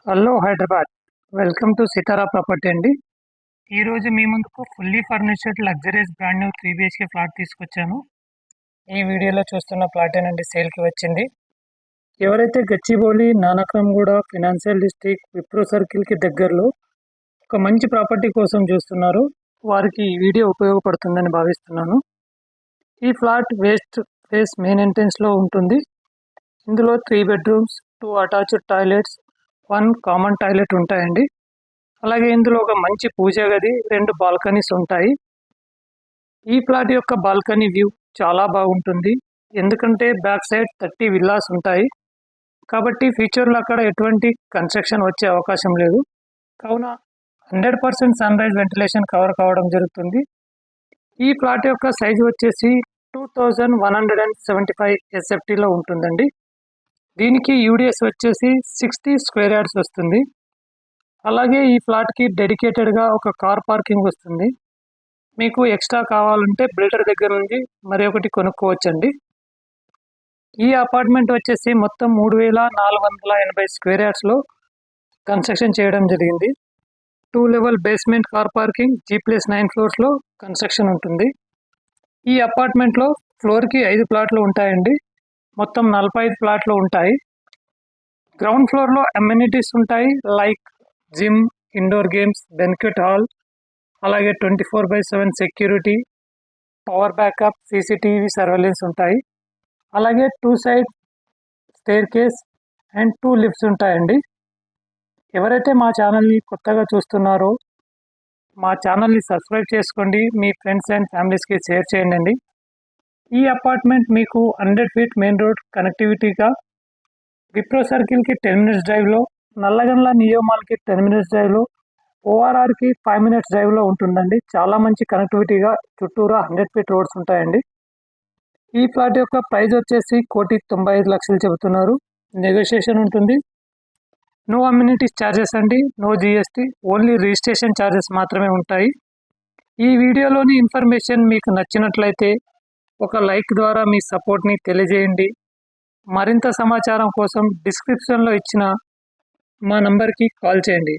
Hello Hyderabad. Welcome to Sitara property అండి. ఈరోజు మీ ముందుకు fully furnished luxurious brand new 3 BHK flat తీసుకొచ్చాను. ఈ వీడియోలో చూస్తున్న ప్లాటేనండి సేల్కి వచ్చింది. ఎవరైతే గచ్చిబౌలి, నానక్రామ్గూడ, ఫినాన్షియల్ డిస్ట్రిక్ట్, విప్రో సర్కిల్కి దగ్గరలో ఒక మంచి ప్రాపర్టీ కోసం చూస్తున్నారో వారికి ఈ వీడియో ఉపయోగపడుతుందని భావిస్తున్నాను. ఈ ఫ్లాట్ వెస్ట్ ఫేస్ మెయిన్ ఎంట్రన్స్లో ఉంటుంది. ఇందులో 3 bedrooms, 2 attached toilets, 1 common toilet ఉంటాయండి. అలాగే ఇందులో ఒక మంచి పూజా గది, 2 బాల్కనీస్ ఉంటాయి. ఈ ఫ్లాట్ యొక్క బాల్కనీ వ్యూ చాలా బాగుంటుంది. ఎందుకంటే బ్యాక్ సైడ్ 30 విల్లాస్ ఉంటాయి. కాబట్టి ఫ్యూచర్లో అక్కడ ఎటువంటి కన్స్ట్రక్షన్ వచ్చే అవకాశం లేదు. కావున 100% సన్ రైజ్ వెంటిలేషన్ కవర్ కావడం జరుగుతుంది. ఈ ఫ్లాట్ యొక్క సైజు వచ్చేసి 2175 SFTలో ఉంటుందండి. దీనికి యూడిఎస్ వచ్చేసి 60 స్క్వేర్ యార్డ్స్ వస్తుంది. అలాగే ఈ ఫ్లాట్కి డెడికేటెడ్గా ఒక కార్ పార్కింగ్ వస్తుంది. మీకు ఎక్స్ట్రా కావాలంటే బిల్డర్ దగ్గర నుంచి మరి ఒకటి కొనుక్కోవచ్చండి. ఈ అపార్ట్మెంట్ వచ్చేసి మొత్తం 3480 స్క్వేర్ యార్డ్స్లో కన్స్ట్రక్షన్ చేయడం జరిగింది. 2 level basement car parking, G+9 ఫ్లోర్స్లో కన్స్ట్రక్షన్ ఉంటుంది. ఈ అపార్ట్మెంట్లో ఫ్లోర్కి 5 ప్లాట్లు ఉంటాయండి. మొత్తం 45 ప్లాట్లు ఉంటాయి. గ్రౌండ్ ఫ్లోర్లో అమ్యూనిటీస్ ఉంటాయి, like gym, indoor games, banquet hall, అలాగే 24/7 security, power backup, CCTV surveillance ఉంటాయి. అలాగే 2 side staircase and 2 lifts ఉంటాయండి. ఎవరైతే మా ఛానల్ని కొత్తగా చూస్తున్నారో మా ఛానల్ని సబ్స్క్రైబ్ చేసుకోండి. మీ ఫ్రెండ్స్ అండ్ ఫ్యామిలీస్కి షేర్ చేయండి. ఈ అపార్ట్మెంట్ మీకు 100 ఫీట్ మెయిన్ రోడ్ కనెక్టివిటీగా విప్రో సర్కిల్కి 10 మినిట్స్ డ్రైవ్లో, నల్లగండ్ల నియోమాల్కి 10 మినిట్స్ డ్రైవ్లో, ORRకి 5 మినిట్స్ డ్రైవ్లో ఉంటుందండి. చాలా మంచి కనెక్టివిటీగా చుట్టూరా 100 ఫీట్ రోడ్స్ ఉంటాయండి. ఈ ఫ్లాట్ యొక్క ప్రైస్ వచ్చేసి 1,95,00,000 చెబుతున్నారు. నెగోషియేషన్ ఉంటుంది. నో అమ్యూనిటీస్ ఛార్జెస్ అండి, no GST, only registration charges మాత్రమే ఉంటాయి. ఈ వీడియోలోని ఇన్ఫర్మేషన్ మీకు నచ్చినట్లయితే ఒక లైక్ ద్వారా మీ సపోర్ట్ని తెలియజేయండి. మరింత సమాచారం కోసం డిస్క్రిప్షన్లో ఇచ్చిన మా నంబర్కి కాల్ చేయండి.